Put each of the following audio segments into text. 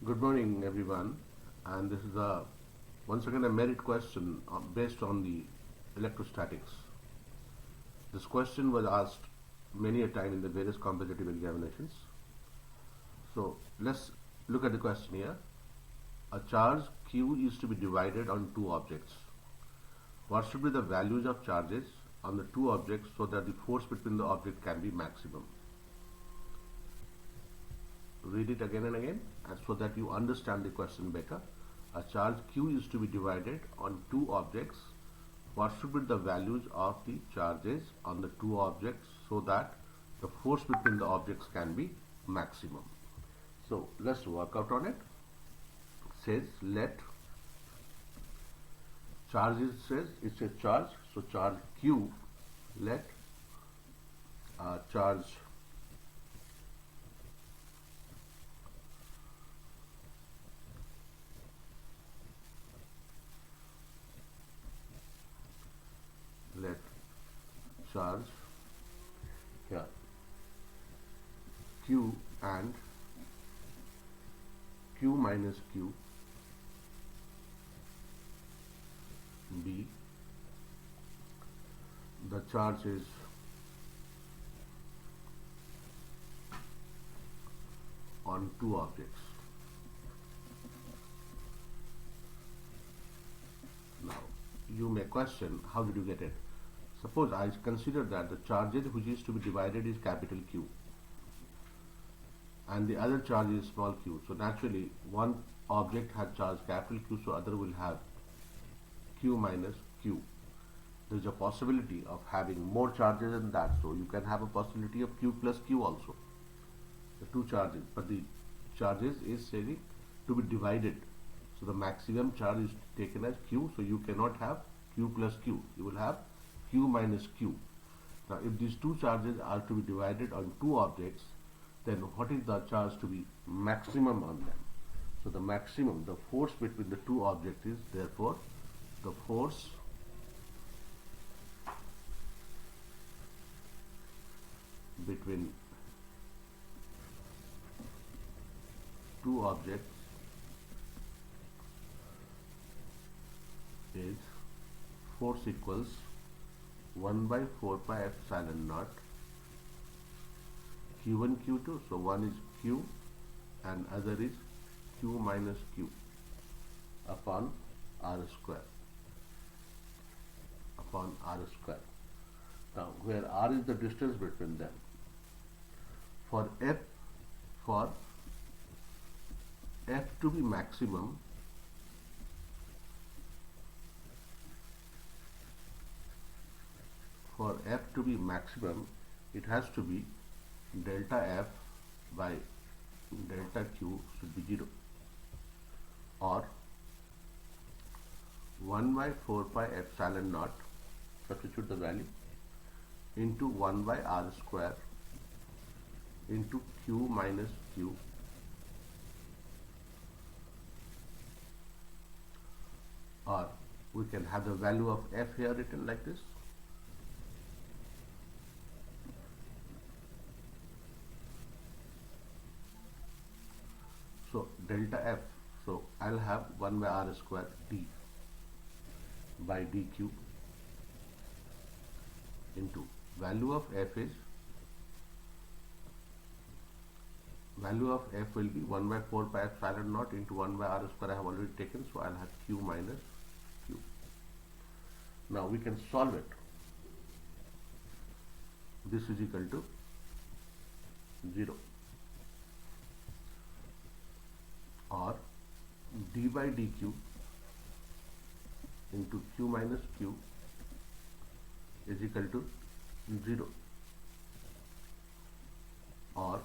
Good morning, everyone. And this is once again a merit question based on the electrostatics. This question was asked many a time in the various competitive examinations. So let's look at the question here. A charge Q is to be divided on two objects. What should be the values of charges on the two objects so that the force between the object can be maximum? Read it again and again so that you understand the question better. A charge Q is to be divided on two objects. What should be the values of the charges on the two objects so that the force between the objects can be maximum? So let's work out on it. It says let charge it says charge, so charge Q, let charge let charge here Q and Q minus Q be the charge is on two objects. Now you may question, how did you get it? Suppose I consider that the charges which is to be divided is capital Q and the other charge is small q. So naturally one object has charge capital Q, so other will have Q minus Q. There is a possibility of having more charges than that, so you can have a possibility of Q plus Q also, the two charges, but the charges is saying to be divided, so the maximum charge is taken as Q, so you cannot have Q plus Q, you will have Q minus Q. Now if these two charges are to be divided on two objects, then what is the charge to be maximum on them? So the maximum, the force between the two objects is therefore the force between two objects is force equals 1 by 4 pi epsilon naught Q1 Q2, so one is Q and other is Q minus Q upon R square. Now where R is the distance between them, for F to be maximum, it has to be delta F by delta Q should be 0, or 1 by 4 pi epsilon naught, substitute the value, into 1 by R square into Q minus Q or we can have the value of F here written like this. So delta F, so I'll have 1 by R square D by dq into value of F will be 1 by 4 pi epsilon naught into 1 by R square I have already taken, so I'll have Q minus Q. Now we can solve it. This is equal to 0, or d by dq into Q minus Q is equal to 0, or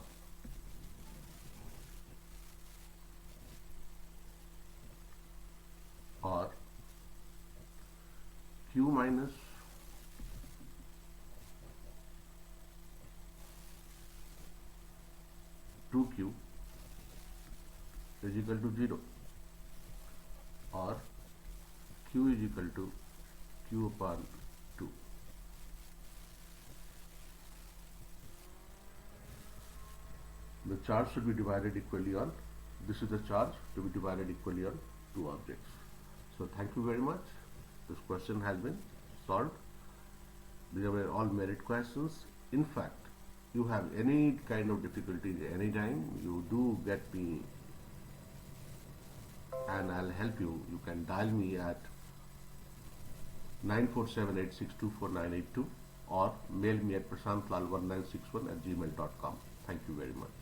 Q minus two Q is equal to 0, or Q is equal to Q upon 2. The charge should be divided equally on this is the charge to be divided equally on two objects. So thank you very much. This question has been solved. These were all merit questions. In fact, you have any kind of difficulty anytime, you do get me and I'll help you. You can dial me at 9478624982 or mail me at prashantlal1961@gmail.com. Thank you very much.